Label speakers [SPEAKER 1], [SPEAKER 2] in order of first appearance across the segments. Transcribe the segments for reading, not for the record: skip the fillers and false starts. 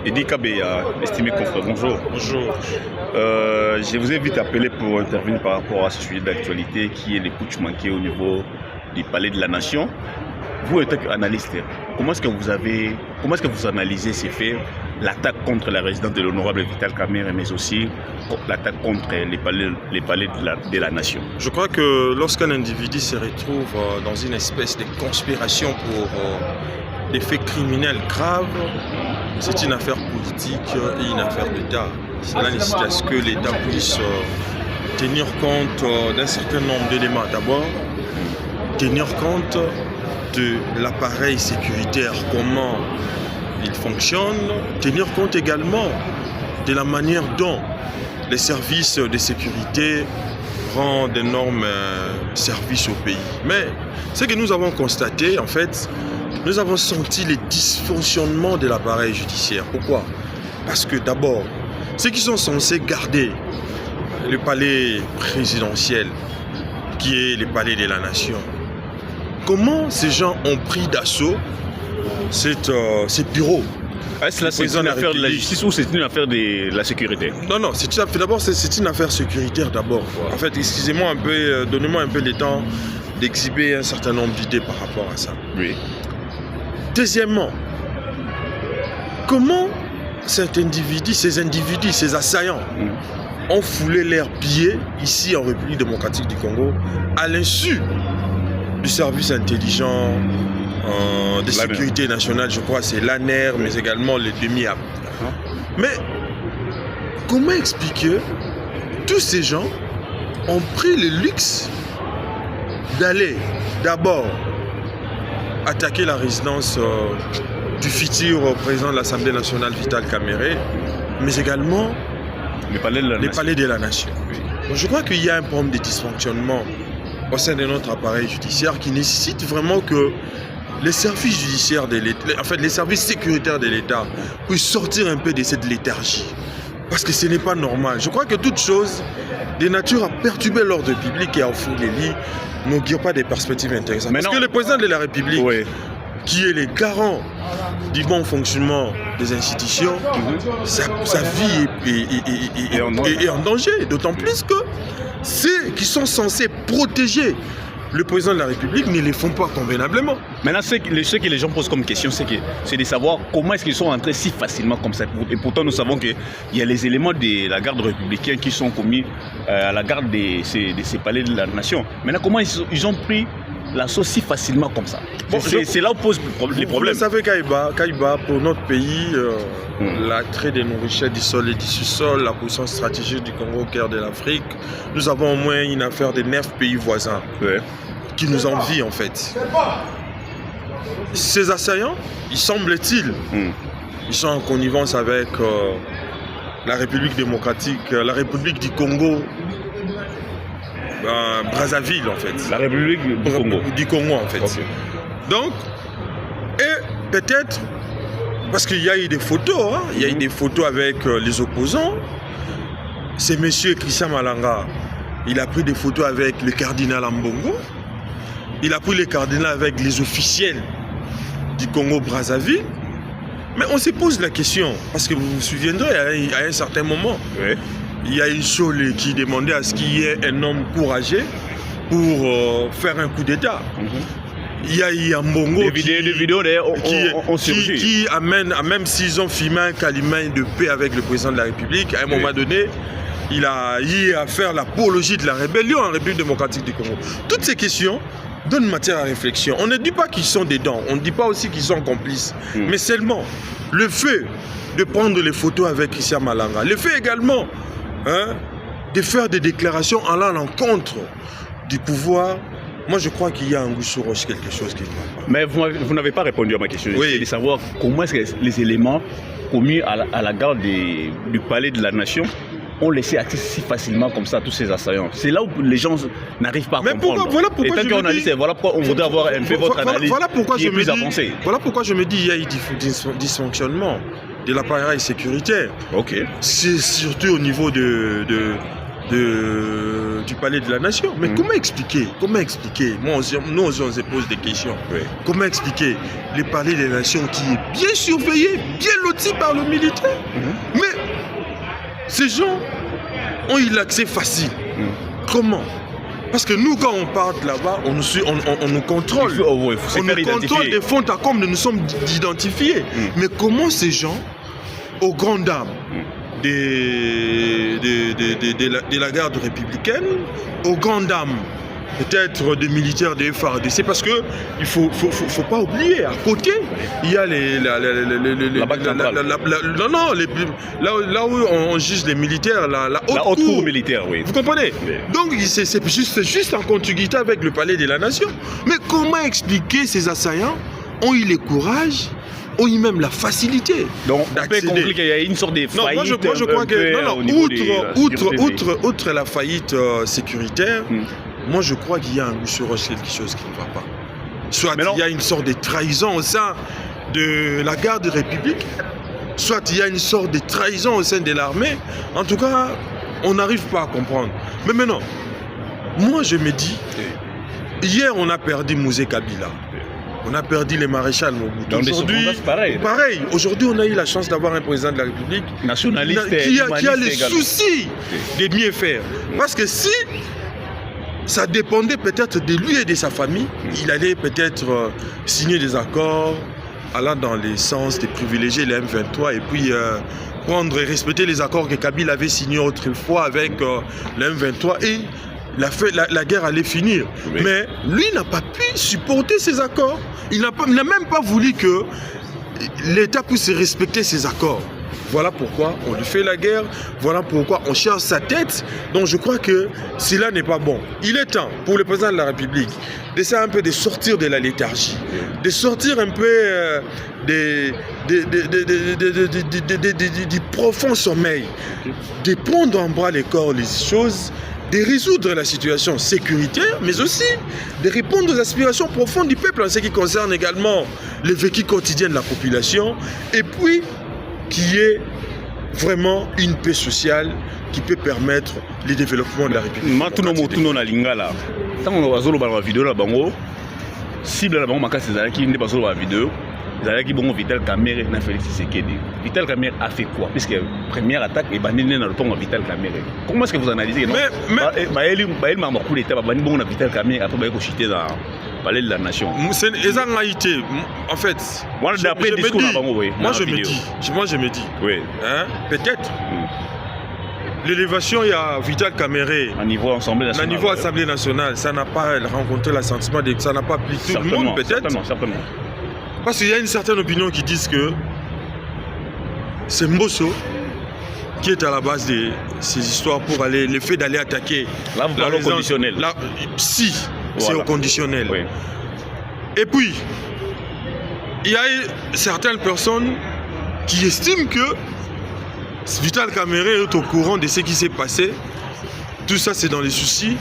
[SPEAKER 1] Eddy Kabeya, estimé confrère, bonjour.
[SPEAKER 2] Bonjour.
[SPEAKER 1] Je vous ai vite appelé pour intervenir par rapport à ce sujet d'actualité qui est les putsch manqués au niveau du Palais de la Nation. Vous, en tant qu'analyste, comment est-ce que vous analysez ces faits, l'attaque contre la résidence de l'honorable Vital Kamerhe, mais aussi l'attaque contre les palais de la Nation?
[SPEAKER 2] Je crois que lorsqu'un individu se retrouve dans une espèce de conspiration pour des faits criminels graves, c'est une affaire politique et une affaire d'État. Cela nécessite à ce que l'État puisse tenir compte d'un certain nombre d'éléments. D'abord, tenir compte de l'appareil sécuritaire, comment il fonctionne, tenir compte également de la manière dont les services de sécurité rendent d'énormes services au pays. Mais ce que nous avons constaté, en fait, nous avons senti les dysfonctionnements de l'appareil judiciaire. Pourquoi? Parce que d'abord, ceux qui sont censés garder le palais présidentiel, qui est le palais de la Nation, comment ces gens ont pris d'assaut ces bureaux?
[SPEAKER 1] Est-ce que c'est une affaire de la justice ou c'est une affaire de la sécurité?
[SPEAKER 2] Non, d'abord c'est une affaire sécuritaire d'abord. En fait, excusez-moi un peu, donnez-moi un peu le temps d'exhiber un certain nombre d'idées par rapport à ça.
[SPEAKER 1] Oui.
[SPEAKER 2] Deuxièmement, comment ces individus, ces assaillants, ont foulé leurs billets ici en République démocratique du Congo à l'insu du service intelligent de sécurité nationale, je crois c'est l'ANER, mais également les demi-AP. Mais comment expliquer tous ces gens ont pris le luxe d'aller d'abord attaquer la résidence du futur président de l'Assemblée nationale Vital Kamerhe, mais également les palais de la Nation. Oui. Donc, je crois qu'il y a un problème de dysfonctionnement au sein de notre appareil judiciaire qui nécessite vraiment que les services judiciaires de l'État, en fait les services sécuritaires de l'État puissent sortir un peu de cette léthargie. Parce que ce n'est pas normal. Je crois que toute chose de nature à perturber l'ordre public et à offrir les lits n'augure pas des perspectives intéressantes. Parce que le président de la République, qui est le garant du bon fonctionnement des institutions, sa vie est en danger. D'autant plus que ceux qui sont censés protéger le président de la République ne les font pas convenablement.
[SPEAKER 1] Maintenant, ce que les gens posent comme question, c'est de savoir comment est-ce qu'ils sont entrés si facilement comme ça. Et pourtant, nous savons qu'il y a les éléments de la garde républicaine qui sont commis à la garde de ces palais de la Nation. Maintenant, comment ils ont pris l'assaut si facilement comme ça? Bon, c'est là où pose les problèmes.
[SPEAKER 2] Vous savez, Kaïba, pour notre pays, l'attrait de nos richesses du sol et du sous-sol, la position stratégique du Congo au cœur de l'Afrique, nous avons au moins une affaire de 9 pays voisins qui nous envient en fait. Ces assaillants, il semble-t-il, ils sont en connivence avec la République démocratique, la République du Congo, Brazzaville en fait.
[SPEAKER 1] La République du Congo.
[SPEAKER 2] Du Congo en fait. Okay. Donc, et peut-être, parce qu'il y a eu des photos, il y a eu des photos avec les opposants. C'est monsieur Christian Malanga, il a pris des photos avec le cardinal Ambongo. Il a pris les cardinals avec les officiels du Congo-Brazzaville. Mais on se pose la question, parce que vous vous souviendrez, à un certain moment, il y a une Cholé qui demandait à ce qu'il y ait un homme courageux pour faire un coup d'État. Il y a eu Ambongo qui amène, même s'ils ont filmé un calimin de paix avec le président de la République, à un moment donné, il a eu à faire l'apologie de la rébellion en République démocratique du Congo. Toutes ces questions donnent matière à réflexion. On ne dit pas qu'ils sont dedans, on ne dit pas aussi qu'ils sont complices, mais seulement le fait de prendre les photos avec Christian Malanga, le fait également de faire des déclarations allant à l'encontre du pouvoir. Moi, je crois qu'il y a un goût sur roche, quelque chose qui ne va pas.
[SPEAKER 1] Mais vous n'avez pas répondu à ma question. Oui. C'est de savoir comment est-ce que les éléments commis à la garde du palais de la Nation ont laissé accès si facilement comme ça à tous ces assaillants. C'est là où les gens n'arrive pas à comprendre.
[SPEAKER 2] Voilà pourquoi
[SPEAKER 1] et tant qu'on analyse, voilà pourquoi on voudrait avoir un peu votre analyse qui est plus avancée.
[SPEAKER 2] Voilà pourquoi je me dis qu'il y a eu dysfonctionnement de l'appareil sécuritaire.
[SPEAKER 1] Ok.
[SPEAKER 2] C'est surtout au niveau du palais de la nation. Mais comment expliquer? Moi, nous aussi, on se pose des questions.
[SPEAKER 1] Oui.
[SPEAKER 2] Comment expliquer le palais de la nation qui est bien surveillé, bien loti par le militaire? Mais ces gens ont eu l'accès facile. Comment? Parce que nous, quand on part là-bas, on nous contrôle.
[SPEAKER 1] Il faut
[SPEAKER 2] on nous contrôle des fonds à comme nous sommes identifiés. Mais comment ces gens, aux grandes dames de la garde républicaine, aux grandes dames peut-être des militaires des FARDC, parce que il faut pas oublier, à côté il y a là où on juge les militaires, la haute cour
[SPEAKER 1] militaire, oui.
[SPEAKER 2] Vous comprenez? Oui. Donc c'est juste en contiguïté avec le palais de la nation. Mais comment expliquer ces assaillants ont eu le courage, ont eu même la facilité.
[SPEAKER 1] Donc on peut conclure qu'il y a une sorte de faillite.
[SPEAKER 2] Moi je crois que outre la faillite sécuritaire, moi je crois qu'il y a un sur quelque chose qui ne va pas. Soit il y a une sorte de trahison au sein de la garde républicaine, soit il y a une sorte de trahison au sein de l'armée. En tout cas, on n'arrive pas à comprendre. Mais maintenant, moi je me dis, hier on a perdu Mouzé Kabila. On a perdu les maréchals Mobutu. Aujourd'hui, pareil. Aujourd'hui, on a eu la chance d'avoir un président de la République
[SPEAKER 1] nationaliste
[SPEAKER 2] qui a les soucis de mieux faire. Parce que si ça dépendait peut-être de lui et de sa famille, il allait peut-être signer des accords allant dans le sens de privilégier les M23 et puis prendre et respecter les accords que Kabila avait signés autrefois avec les M23 et la guerre allait finir. Oui. Mais lui n'a pas pu supporter ces accords. Il n'a même pas voulu que l'État puisse respecter ces accords. Voilà pourquoi on lui fait la guerre, voilà pourquoi on cherche sa tête. Donc je crois que cela n'est pas bon. Il est temps pour le président de la République d'essayer un peu de sortir de la léthargie, de sortir un peu du profond sommeil, de prendre en bras les corps les choses, de résoudre la situation sécuritaire, mais aussi de répondre aux aspirations profondes du peuple en ce qui concerne également le vécu quotidien de la population, et puis qu'il y ait vraiment une paix sociale qui peut permettre le développement de la République.
[SPEAKER 1] Zalaki bongo Vital Kamerhe na Félix Tshisekedi. Vital Kamerhe a fait quoi? Puisque première attaque et bandine na le Vital Kamerhe. Comment est-ce que vous analysez? Il m'a beaucoup d'état bandi bongo na Vital Kamerhe après ba ko chiter dans palais de la nation.
[SPEAKER 2] C'est été en fait.
[SPEAKER 1] Moi d'après discours na bango oui.
[SPEAKER 2] Moi je me dis. Oui. Hein? Peut-être. L'élévation, il y a Vital Kamerhe
[SPEAKER 1] à niveau
[SPEAKER 2] Assemblée nationale, ça n'a pas rencontré l'assentiment, ça n'a pas plu tout le monde peut-être.
[SPEAKER 1] Certainement.
[SPEAKER 2] Parce qu'il y a une certaine opinion qui dit que c'est Mbosso qui est à la base de ces histoires pour aller, le fait d'aller attaquer.
[SPEAKER 1] Là, vous parlez au conditionnel.
[SPEAKER 2] Si, voilà. C'est au conditionnel. Oui. Et puis, il y a certaines personnes qui estiment que Vital Kamerhe est au courant de ce qui s'est passé. Tout ça, c'est dans les soucis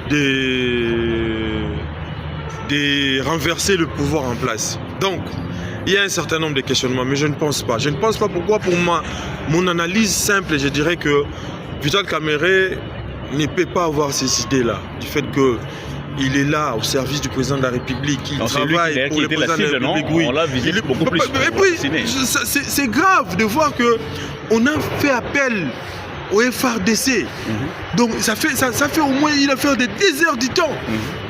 [SPEAKER 2] de renverser le pouvoir en place. Donc, il y a un certain nombre de questionnements, mais je ne pense pas. Je ne pense pas pourquoi, pour mon analyse simple, je dirais que Vital Kamerhe ne peut pas avoir ces idées-là. Du fait qu'il est là au service du président de la République, il travaille pour le président de la République. Oui.
[SPEAKER 1] On l'a visé beaucoup plus.
[SPEAKER 2] Et puis, c'est grave de voir qu'on a fait appel au FARDC. Donc ça fait au moins, il a fait des heures du temps.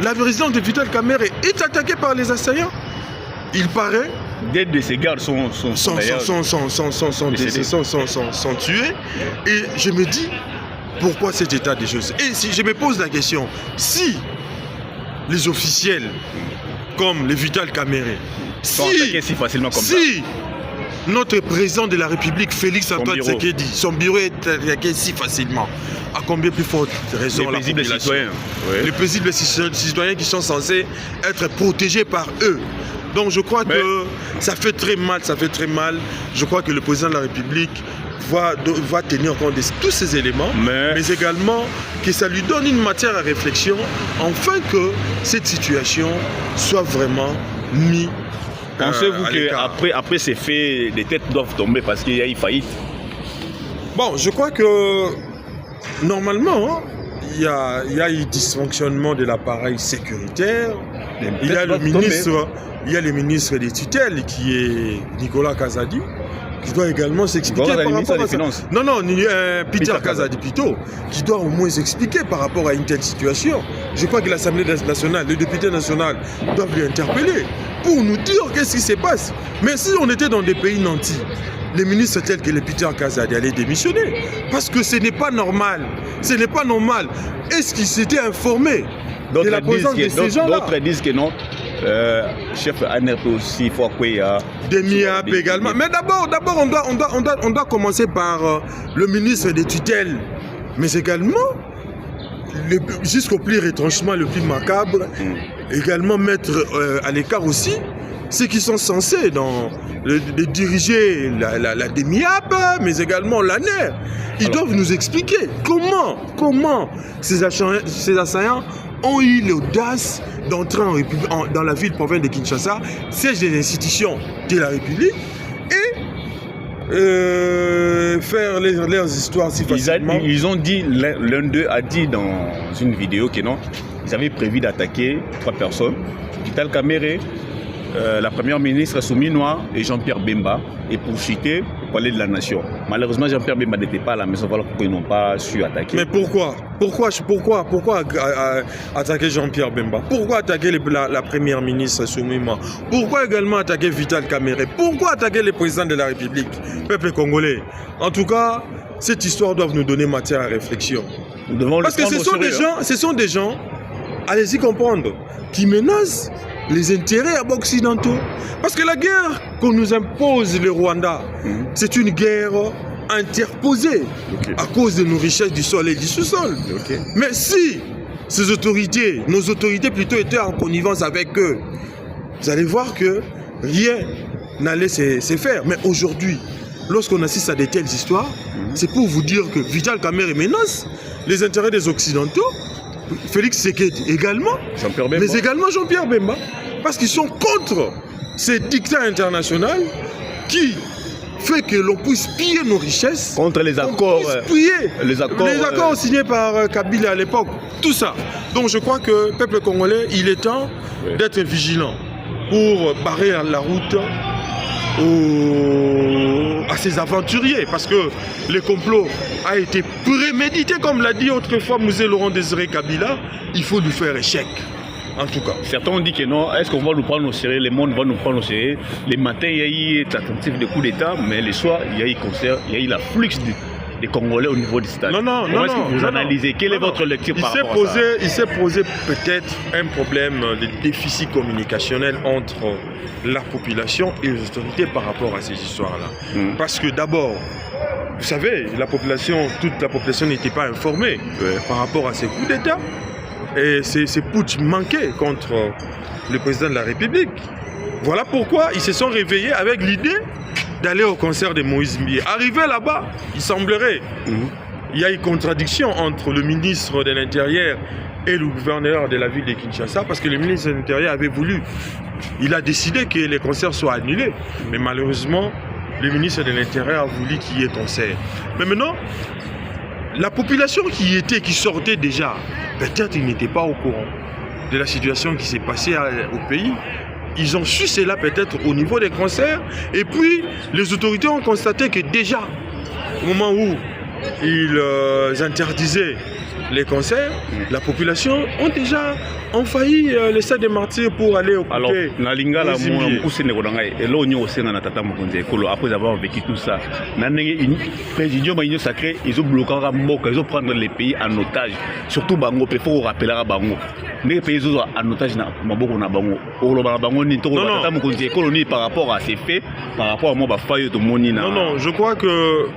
[SPEAKER 2] La résidence de Vital Kamerhe est attaquée par les assaillants. Il paraît.
[SPEAKER 1] Des de ces gardes sont
[SPEAKER 2] tués. Et je me dis, pourquoi cet état des choses? Et si je me pose la question, si les officiels comme les Vital Kamerhe
[SPEAKER 1] sont attaqués si facilement comme ça,
[SPEAKER 2] notre président de la République, Félix Antoine Tshisekedi, son bureau est attaqué si facilement, à combien plus forte raison
[SPEAKER 1] les paisibles citoyens,
[SPEAKER 2] les paisibles citoyens qui sont censés être protégés par eux. Donc je crois que ça fait très mal, Je crois que le président de la République va tenir compte de tous ces éléments, mais également que ça lui donne une matière à réflexion, afin que cette situation soit vraiment mise.
[SPEAKER 1] Pensez-vous qu'après ces faits, des têtes doivent tomber parce qu'il y a eu faillite?
[SPEAKER 2] Bon, je crois que Normalement, hein, il y a eu dysfonctionnement de l'appareil sécuritaire. Il y a le ministre des tutelles qui est Nicolas Kazadi, qui doit également s'expliquer par rapport à ça. Non, Peter Kazadi plutôt, qui doit au moins s'expliquer par rapport à une telle situation. Je crois que l'Assemblée nationale, les députés nationaux doivent lui interpeller pour nous dire qu'est-ce qui se passe. Mais si on était dans des pays nantis, les ministres tels que le Peter Kazadi allaient démissionner. Parce que ce n'est pas normal. Ce n'est pas normal. Est-ce qu'ils s'étaient informés de la présence de ces gens-là?
[SPEAKER 1] D'autres disent que non. Chef ANRP aussi, il faut qu'il y ait
[SPEAKER 2] des MIAP également. Mais d'abord, on doit commencer par le ministre des tutelles. Mais également, jusqu'au plus retranchement, le plus macabre, également mettre à l'écart aussi ceux qui sont censés diriger la DEMIAP, mais également l'ANER. Ils doivent nous expliquer comment ces assaillants ont eu l'audace d'entrer dans la ville-province de Kinshasa, siège des institutions de la République, et faire leurs histoires si facilement.
[SPEAKER 1] Ils ont dit, l'un d'eux a dit dans une vidéo que non, ils avaient prévu d'attaquer 3 personnes, Vital Kamerhe, la première ministre Souminois et Jean-Pierre Bemba, et pour citer au palais de la Nation. Malheureusement, Jean-Pierre Bemba n'était pas à la maison, voilà pourquoi ils n'ont pas su attaquer.
[SPEAKER 2] Mais pourquoi attaquer Jean-Pierre Bemba? Pourquoi attaquer la première ministre Souminois? Pourquoi également attaquer Vital Kamerhe? Pourquoi attaquer le président de la République? Peuple congolais. En tout cas, cette histoire doit nous donner matière à réflexion. Parce que ce sont des gens, allez-y comprendre, qui menacent les intérêts occidentaux. Parce que la guerre qu'on nous impose, le Rwanda, c'est une guerre interposée à cause de nos richesses du sol et du sous-sol. Mais si ces autorités, nos autorités plutôt étaient en connivence avec eux, vous allez voir que rien n'allait se faire. Mais aujourd'hui, lorsqu'on assiste à de telles histoires, c'est pour vous dire que Vital Kamerhe menace les intérêts des Occidentaux, Félix Tshisekedi également, mais également Jean-Pierre Bemba, parce qu'ils sont contre ces dictats internationaux qui fait que l'on puisse piller nos richesses,
[SPEAKER 1] contre les accords,
[SPEAKER 2] les accords signés par Kabila à l'époque, tout ça. Donc je crois que peuple congolais, il est temps d'être vigilant pour barrer la route à ces aventuriers, parce que le complot a été prémédité, comme l'a dit autrefois Mosé Laurent Désiré Kabila. Il faut lui faire échec, en tout cas.
[SPEAKER 1] Certains ont dit que non, est-ce qu'on va nous prendre au sérieux, le monde va nous prendre au sérieux. Les matins, il y a eu tentative de coup d'État, mais les soirs, il y a eu concert, il y a eu l'afflux des Congolais au niveau du stade. Comment est-ce que vous analysez? Quelle est votre lecture par rapport à ça?
[SPEAKER 2] Il s'est posé peut-être un problème de déficit communicationnel entre la population et les autorités par rapport à ces histoires-là. Parce que d'abord, vous savez, toute la population n'était pas informée par rapport à ces coups d'État. Et ces putsch manquaient contre le président de la République. Voilà pourquoi ils se sont réveillés avec l'idée d'aller au concert de Moïse Mbie. Arrivé là-bas, il semblerait il y a une contradiction entre le ministre de l'Intérieur et le gouverneur de la ville de Kinshasa, parce que le ministre de l'Intérieur avait voulu, il a décidé que les concerts soient annulés. Mais malheureusement, le ministre de l'Intérieur a voulu qu'il y ait concert. Mais maintenant, la population qui sortait déjà, peut-être ils n'étaient pas au courant de la situation qui s'est passée au pays. Ils ont su cela peut-être au niveau des concerts. Et puis, les autorités ont constaté que déjà, au moment où ils interdisaient les concerts, la population ont déjà envahi le stade des martyrs pour aller occuper.
[SPEAKER 1] Alors, après avoir vécu tout ça, président sacré, ils ont bloqué ils ont pris les pays en otage. Surtout Bango, il faut rappeler à Bango. Les pays en otage par rapport à ces faits, par rapport à moi,
[SPEAKER 2] non, je crois que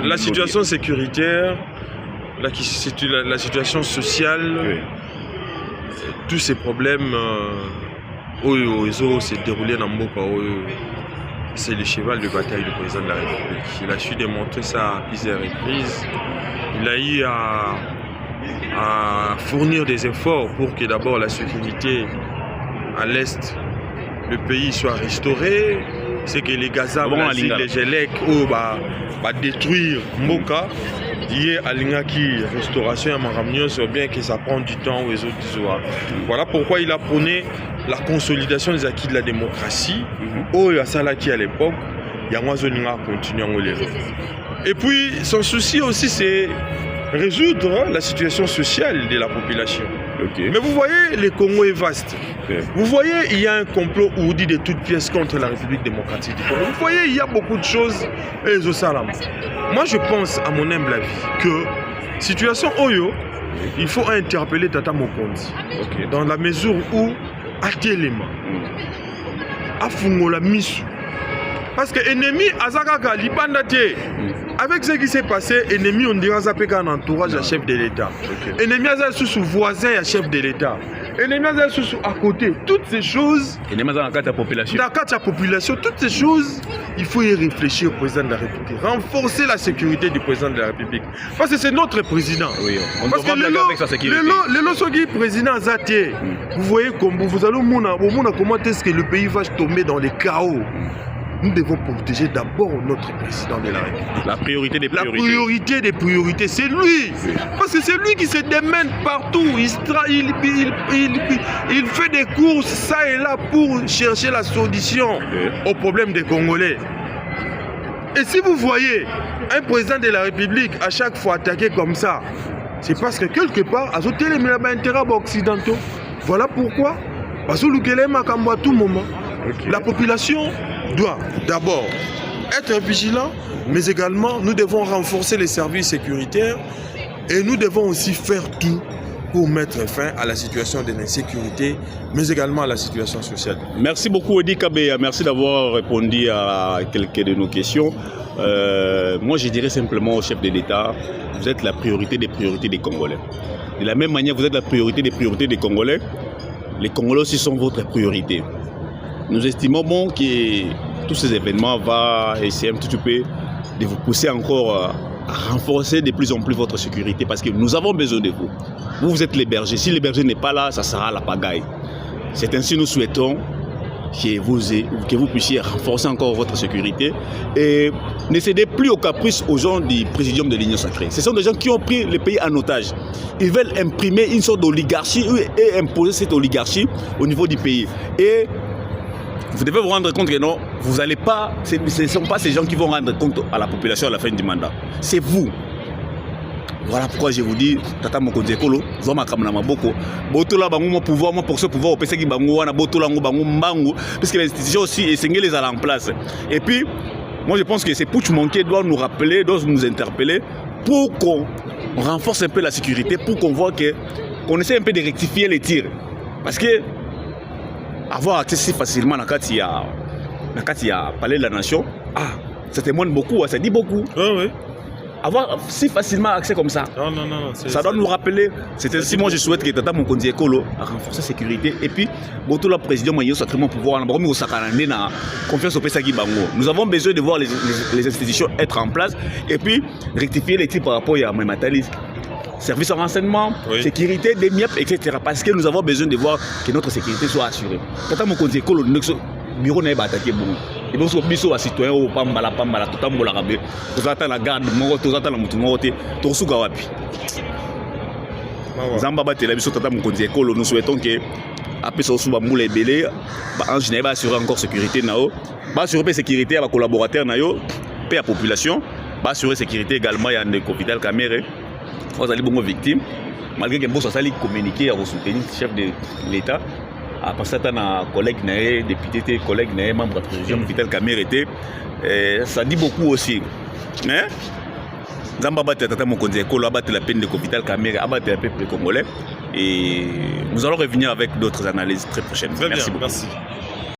[SPEAKER 2] la situation sécuritaire, la situation sociale, tous ces problèmes se déroulaient dans Mboka, c'est le cheval de bataille du président de la République. Il a su démontrer ça à plusieurs reprises. Il a eu à fournir des efforts pour que d'abord la sécurité à l'est du pays soit restaurée. C'est que les Gaza, les Gelek, détruire Mboka. Hier, Alingaki, restauration, sur bien que ça prend du temps aux autres disent. Voilà pourquoi il a prôné la consolidation des acquis de la démocratie. Oh, il y a ça là qui à l'époque, il y a moi continuer en les. Et puis, son souci aussi, c'est résoudre la situation sociale de la population. Mais vous voyez, le Congo est vaste. Vous voyez, il y a un complot ourdi de toutes pièces contre la République démocratique du Congo. Vous voyez, il y a beaucoup de choses. Moi, je pense, à mon humble avis, que situation Oyo, il faut interpeller Tata Mokonzi. Dans la mesure où, à Téléma, à Fungola Misu. Parce que l'ennemi, Azakaka, Libandate, avec ce qui s'est passé, l'ennemi, on dirait un entourage à chef de l'État. L'ennemi, c'est un voisin à chef de l'État. L'ennemi, c'est à côté. Toutes ces choses.
[SPEAKER 1] L'ennemi, dans la population.
[SPEAKER 2] Dans la population, toutes ces choses, il faut y réfléchir au président de la République. Renforcer la sécurité du président de la République. Parce que c'est notre président.
[SPEAKER 1] Oui, on
[SPEAKER 2] parce que le président Zate, vous voyez, comme vous allez au monde, comment est-ce que le pays va tomber dans les chaos. Nous devons protéger d'abord notre président de la République.
[SPEAKER 1] La priorité des priorités.
[SPEAKER 2] La priorité des priorités, c'est lui. Oui. Parce que c'est lui qui se démène partout. Il fait des courses ça et là pour chercher la solution aux problèmes des Congolais. Et si vous voyez un président de la République à chaque fois attaqué comme ça, c'est parce que quelque part, à les intérêts occidentaux. Voilà pourquoi. Parce que à tout moment, la population doit d'abord être vigilant, mais également nous devons renforcer les services sécuritaires et nous devons aussi faire tout pour mettre fin à la situation de l'insécurité, mais également à la situation sociale.
[SPEAKER 1] Merci beaucoup Odi Kabeya, merci d'avoir répondu à quelques de nos questions. Moi je dirais simplement au chef de l'État, vous êtes la priorité des priorités des Congolais. De la même manière, vous êtes la priorité des priorités des Congolais. Les Congolais aussi sont votre priorité. Nous estimons bon que tous ces événements vont essayer un petit peu de vous pousser encore à renforcer de plus en plus votre sécurité parce que nous avons besoin de vous. Vous êtes les bergers. Si les bergers n'est pas là, ça sera la pagaille. C'est ainsi que nous souhaitons que vous puissiez renforcer encore votre sécurité et ne cédez plus aux caprices aux gens du présidium de l'Union sacrée. Ce sont des gens qui ont pris le pays en otage. Ils veulent imprimer une sorte d'oligarchie et imposer cette oligarchie au niveau du pays. Et vous devez vous rendre compte que non, vous n'allez pas, ce ne sont pas ces gens qui vont rendre compte à la population à la fin du mandat. C'est vous. Voilà pourquoi je vous dis, Tata Mokonzi Ekolo, Zoma Kamana Maboko, Botola Bango pouvoir, moi pour ce pouvoir, au PSK Bango, Wana Botola Bango Mbango, puisque les institutions aussi, et les à en place. Et puis, moi je pense que c'est Pouch Manqué doit nous rappeler, doit nous interpeller pour qu'on renforce un peu la sécurité, pour qu'on voit qu'on essaie un peu de rectifier les tirs. Parce que avoir accès si facilement à la Palais de la Nation, ça témoigne beaucoup, ça dit beaucoup.
[SPEAKER 2] Oui.
[SPEAKER 1] Avoir si facilement accès comme ça, ça doit nous rappeler. C'est ainsi moi je souhaite que Tata Mokonzi Ekolo renforce la sécurité et puis tout le président Maïo sacrément pouvoir confiance au PSK Bango. Nous avons besoin de voir les institutions être en place et puis rectifier les tirs par rapport à Matalis. Service en renseignement, sécurité, des MIEP, etc. Parce que nous avons besoin de voir que notre sécurité soit assurée. Tata Mokonzi Ekolo, le bureau n'est pas attaqué bon. Et donc, si vous êtes citoyen, vous êtes tout le monde, vous êtes la garde, vous êtes la moutonne, vous êtes wapi. Zamba Batela, Tata Mokonzi Ekolo, nous souhaitons que après ce soit moule belé, en général, assurer encore sécurité, assurer la sécurité à collaborateurs, à la population, assurer sécurité également à l'hôpital Caméré. Vous allez beaucoup victimes, malgré que vous allez communiquer à soutenir le chef de l'État. Après ça, un collègue, député, collègue, membre de la présidence, Vital Caméré, ça dit beaucoup aussi. Mais, Zamba Bate Tata Mokonzi Ekolo abattre la peine de Vital Caméré, abattre le peuple congolais. Et nous allons revenir avec d'autres analyses très prochainement.
[SPEAKER 2] Merci beaucoup. Merci.